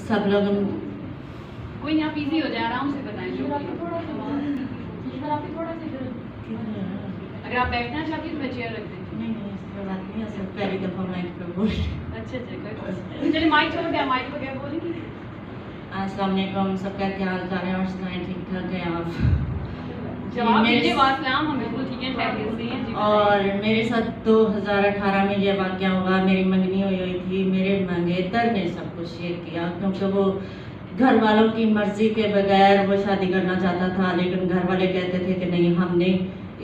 सब लोग कोई नहीं, आप इजी हो जाए, आराम से बताएं जो अगर आप बैठना चाहती तो मैं चेयर रख देती। पहली दफा माइक पे बोल। अच्छा चलिए माइक छोड़ के माइक पे क्या बोलेंगी। अस्सलाम वालेकुम, सबका क्या हाल चाल है और सुनाएं ठीक ठाक है आप? जवाब दीजिए। वासलाम, हम बिल्कुल ठीक है, खैरियत से हैं जी। और मेरे साथ 2018 में ये वाक़या हुआ। मेरी मंगनी हुई थी, मेरे मंगेतर ने सब कुछ शेयर किया क्योंकि वो घर वालों की मर्जी के बगैर वो शादी करना चाहता था, लेकिन घर वाले कहते थे कि नहीं, हमने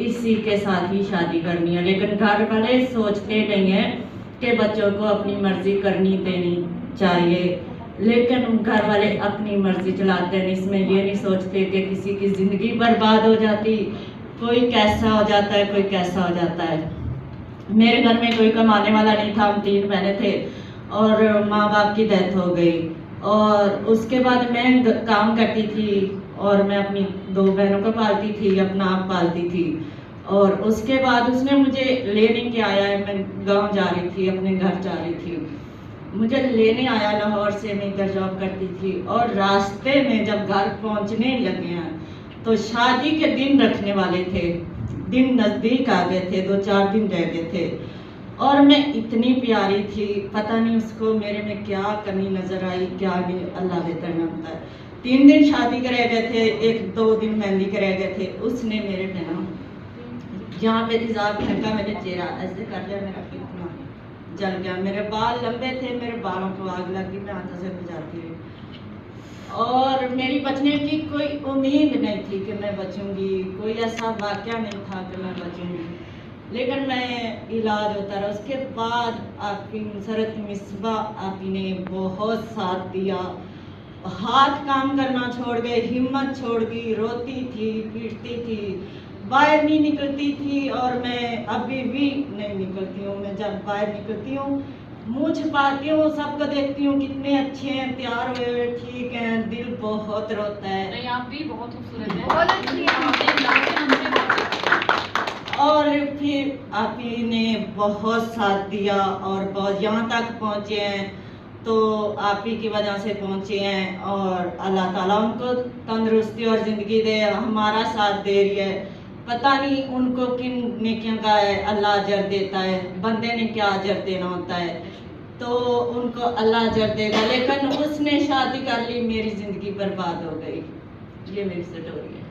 इसी के साथ ही शादी करनी है। लेकिन घर वाले सोचते नहीं हैं कि बच्चों को अपनी मर्जी करनी देनी चाहिए, लेकिन घर वाले अपनी मर्जी चलाते हैं। इसमें ये नहीं सोचते कि किसी की ज़िंदगी बर्बाद हो जाती, कोई कैसा हो जाता है, कोई कैसा हो जाता है। मेरे घर में कोई कमाने वाला नहीं था, हम 3 बहनें थे और माँ बाप की डेथ हो गई। और उसके बाद मैं काम करती थी और मैं अपनी 2 बहनों को पालती थी, अपना आप पालती थी। और उसके बाद उसने मुझे लेने के आया है, मैं गांव जा रही थी, अपने घर जा रही थी, मुझे लेने आया लाहौर से। मैं इधर जॉब करती थी और रास्ते में जब घर पहुंचने लगे हैं तो शादी के दिन रखने वाले थे, दिन नज़दीक आ गए थे, 2-4 दिन रह गए थे। और मैं इतनी प्यारी थी, पता नहीं उसको मेरे में क्या कमी नज़र आई, क्या नहीं, अल्लाह बेहतर जानता है। 3 दिन शादी के रह गए थे, 1-2 दिन मेहंदी के रह गए थे। उसने मेरे पे ना जहाँ पे तेजाब फेंका, मेरे चेहरा ऐसे कर लिया, मेरा कितना जल गया। मेरे बाल लंबे थे, मेरे बालों को आग लगी, मैं हाथों से बुझाती रही। और मेरी बचने की कोई उम्मीद नहीं थी कि मैं बचूंगी, कोई ऐसा वाक़या नहीं था कि मैं बचूंगी, लेकिन मैं इलाज होता रहा। उसके बाद आपकी नुसरत मिसबा आपी ने बहुत साथ दिया, हाथ काम करना छोड़ गए, हिम्मत छोड़ गई, रोती थी, पीटती थी, बाहर नहीं निकलती थी। और मैं अभी भी नहीं निकलती हूँ। मैं जब बाहर निकलती हूँ, मुँह छिपाती हूँ, सबको देखती हूँ कितने अच्छे हैं, तैयार हुए हुए ठीक हैं, दिल बहुत रोता है। नहीं, आप भी बहुत खूबसूरत हैं, बहुत अच्छी हैं। और फिर आप ही ने बहुत साथ दिया और बहुत यहाँ तक पहुँचे हैं, तो आप ही की वजह से पहुँचे हैं। और अल्लाह ताला उनको तंदुरुस्ती और ज़िंदगी दे, हमारा साथ दे रही है। पता नहीं उनको किन नेकियों का है अल्लाह अजर देता है, बंदे ने क्या अजर देना होता है, तो उनको अल्लाह अजर देगा। लेकिन उसने शादी कर ली, मेरी ज़िंदगी बर्बाद हो गई। ये मेरी स्टोरी है।